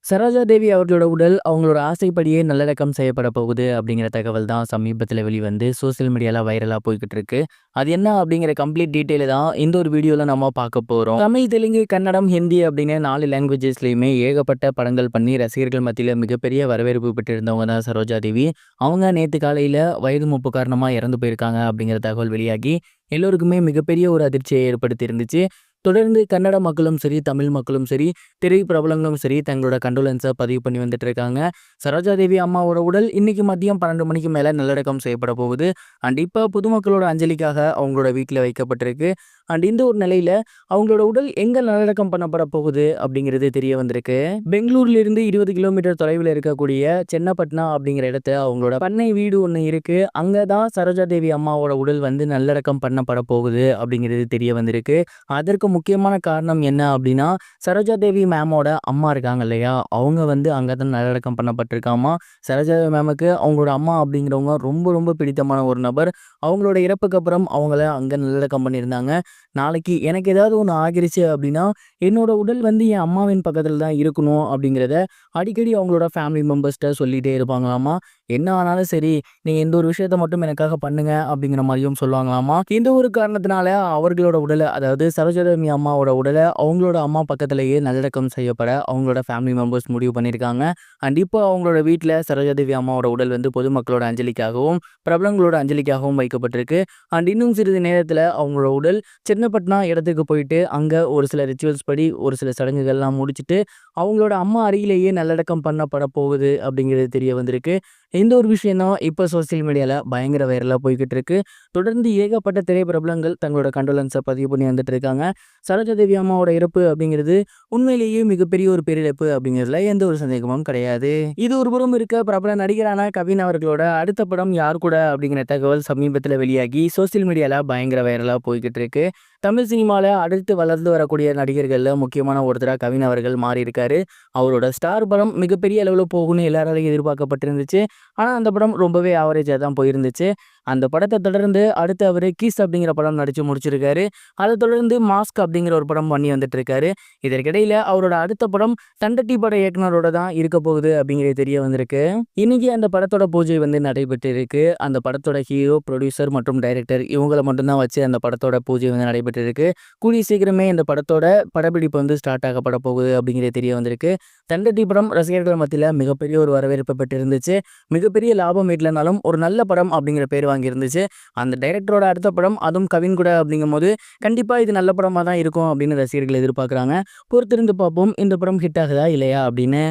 சரோஜா தேவி அவர்களோட உடல் அவங்களோட ஆசைப்படியே நல்லடக்கம் செய்யப்பட போகுது அப்படிங்கிற தகவல் தான் சமீபத்தில் வெளிவந்து சோசியல் மீடியாவில் வைரலாக போய்கிட்டு இருக்கு. அது என்ன அப்படிங்கிற கம்ப்ளீட் டீட்டெயில் தான் இந்த ஒரு வீடியோவில் நம்ம பார்க்க போகிறோம். தமிழ், தெலுங்கு, கன்னடம், ஹிந்தி அப்படின்னு 4 லாங்குவேஜஸ்லையுமே ஏகப்பட்ட படங்கள் பண்ணி ரசிகர்கள் மத்தியில் மிகப்பெரிய வரவேற்பு பெற்றிருந்தவங்க தான் சரோஜா தேவி. அவங்க நேற்று காலையில் வயது மூப்பு காரணமாக இறந்து போயிருக்காங்க அப்படிங்கிற தகவல் வெளியாகி எல்லோருக்குமே மிகப்பெரிய ஒரு அதிர்ச்சியை ஏற்படுத்தி இருந்துச்சு. தொடர்ந்து கன்னட மக்களும் சரி, தமிழ் மக்களும் சரி, திரை பிரபலங்களும் சரி தங்களோட கண்டோலன்ஸை பதிவு பண்ணி வந்துட்டு இருக்காங்க. சரோஜா தேவி அம்மாவோட உடல் இன்னைக்கு மதியம் 12 மணிக்கு மேலே நல்லடக்கம் செய்யப்பட போகுது. அண்ட் இப்போ பொதுமக்களோட அஞ்சலிக்காக அவங்களோட வீட்டில் வைக்கப்பட்டிருக்கு. அண்ட் இந்த ஒரு நிலையில அவங்களோட உடல் எங்கே நல்லடக்கம் பண்ணப்பட போகுது அப்படிங்கிறது தெரிய வந்திருக்கு. பெங்களூர்லேருந்து 20 கிலோமீட்டர் தொலைவில் இருக்கக்கூடிய சென்னப்பட்னா அப்படிங்கிற இடத்த அவங்களோட பண்ணை வீடு ஒன்று இருக்கு. அங்கே தான் சரோஜா தேவி அம்மாவோட உடல் வந்து நல்லடக்கம் பண்ணப்பட போகுது அப்படிங்கிறது தெரிய வந்திருக்கு. அதற்கு முக்கியமான காரணம் என்ன அப்படின்னா, சரோஜா தேவி மேமோட அம்மா இருக்காங்க இல்லையா, அவங்க வந்து அங்கே தான் நல்லடக்கம் பண்ணப்பட்டிருக்காமா. சரோஜா தேவி மேமுக்கு அவங்களோட அம்மா அப்படிங்கிறவங்க ரொம்ப ரொம்ப பிடித்தமான ஒரு நபர். அவங்களோட இறப்புக்கு அப்புறம் அவங்கள அங்கே நல்லடக்கம் பண்ணியிருந்தாங்க. நாளைக்கு எனக்கு ஏதாவது ஒன்று ஆகிருச்சு அப்படின்னா என்னோட உடல் வந்து என் அம்மாவின் பக்கத்தில் தான் இருக்கணும் அப்படிங்கிறத அடிக்கடி அவங்களோட ஃபேமிலி மெம்பர்ஸ்கிட்ட சொல்லிகிட்டே இருப்பாங்களாமா. என்ன ஆனாலும் சரி, நீங்கள் எந்த ஒரு விஷயத்த மட்டும் எனக்காக பண்ணுங்க அப்படிங்கிற மாதிரியும் சொல்லுவாங்களாமா. இந்த ஒரு காரணத்தினால அவர்களோட உடலை, அதாவது சரோஜாதேவி அம்மாவோட உடலை அவங்களோட அம்மா பக்கத்திலேயே நல்லடக்கம் செய்யப்பட அவங்களோட ஃபேமிலி மெம்பர்ஸ் முடிவு பண்ணியிருக்காங்க. அண்ட் இப்போ அவங்களோட வீட்டில் சரோஜாதேவி அம்மாவோட உடல் வந்து பொதுமக்களோட அஞ்சலிக்காகவும் பிரபலங்களோட அஞ்சலிக்காகவும் வைக்கப்பட்டிருக்கு. அண்ட் இன்னும் சிறிது நேரத்தில் அவங்களோட உடல் சென்னப்பட்னா இடத்துக்கு போயிட்டு அங்கே ஒரு சில ரிச்சுவல்ஸ் படி ஒரு சில சடங்குகள்லாம் முடிச்சுட்டு அவங்களோட அம்மா அருகிலேயே நல்லடக்கம் பண்ணப்பட போகுது அப்படிங்கிறது தெரிய வந்திருக்கு. இந்த ஒரு விஷயம் தான் இப்போ சோசியல் மீடியாவில் பயங்கர வைரலாக போய்கிட்டு இருக்கு. தொடர்ந்து ஏகப்பட்ட திரைப்பிரபலங்கள் தங்களோட கண்டோலன்ஸை பதிவு பண்ணி வந்துட்டு இருக்காங்க. சரோஜா தேவி அம்மாவோட இறப்பு அப்படிங்கிறது உண்மையிலேயே மிகப்பெரிய ஒரு பேரிழப்பு அப்படிங்கிறதுல எந்த ஒரு சந்தேகமும் கிடையாது. இது ஒரு புறம் இருக்க, பிரபல நடிகரான கவின் அவர்களோட அடுத்த படம் யார் கூட அப்படிங்கிற தகவல் சமீபத்தில் வெளியாகி சோசியல் மீடியாவில் பயங்கர வைரலாக போய்கிட்டு இருக்கு. தமிழ் சினிமாவில் அடுத்து வளர்ந்து வரக்கூடிய நடிகர்களில் முக்கியமான ஒருத்தராக கவின் அவர்கள் மாறி இருக்காரு. அவரோட ஸ்டார் படம் மிகப்பெரிய அளவில் போகும்னு எல்லாராலையும் எதிர்பார்க்கப்பட்டிருந்துச்சு. ஆனால் அந்த படம் ரொம்பவே ஆவரேஜாக தான் போயிருந்துச்சு. அந்த படத்தை தொடர்ந்து அடுத்து அவர் கிஸ் அப்படிங்கிற படம் நடித்து முடிச்சிருக்காரு. அதை தொடர்ந்து மாஸ்க் அப்படிங்கிற ஒரு படம் பண்ணி வந்துட்டு இருக்காரு. இதற்கிடையில் அவரோட அடுத்த படம் தண்டட்டி பட இயக்குனரோட தான் இருக்க போகுது அப்படிங்கிறது தெரிய வந்திருக்கு. இன்னைக்கு அந்த படத்தோட பூஜை வந்து நடைபெற்று இருக்கு. அந்த படத்தோட ஹீரோ, ப்ரொடியூசர் மற்றும் டைரக்டர் இவங்களை மட்டும்தான் வச்சு அந்த படத்தோட பூஜை வந்து நடைபெற்று இருக்கு. கூடிய சீக்கிரமே இந்த படத்தோட படப்பிடிப்பு வந்து ஸ்டார்ட் ஆகப்பட போகுது அப்படிங்கிறது தெரிய வந்திருக்கு. தண்டட்டி படம் ரசிகர்கள் மத்தியில் மிகப்பெரிய ஒரு வரவேற்பு பெற்றிருந்துச்சு. மிகப்பெரிய லாபம் வீட்டிலனாலும் ஒரு நல்ல படம் அப்படிங்கிற பேர் வாங்கியிருந்துச்சு. அந்த டைரக்டரோட அடுத்த படம், அதுவும் கவின் கூட அப்படிங்கும் போது கண்டிப்பாக இது நல்ல படமாக தான் இருக்கும் அப்படின்னு ரசிகர்கள் எதிர்பார்க்குறாங்க. பொறுத்திருந்து பார்ப்போம் இந்த படம் ஹிட் ஆகுதா இல்லையா அப்படின்னு.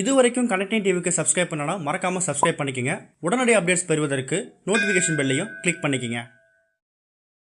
இது வரைக்கும் கனெக்டிங் டிவிக்கு சப்ஸ்கிரைப் பண்ணனா மறக்காமல் சப்ஸ்கிரைப் பண்ணிக்கங்க. உடனடி அப்டேட்ஸ் பெறுவதற்கு நோட்டிஃபிகேஷன் பெல்லையும் கிளிக் பண்ணிக்கங்க.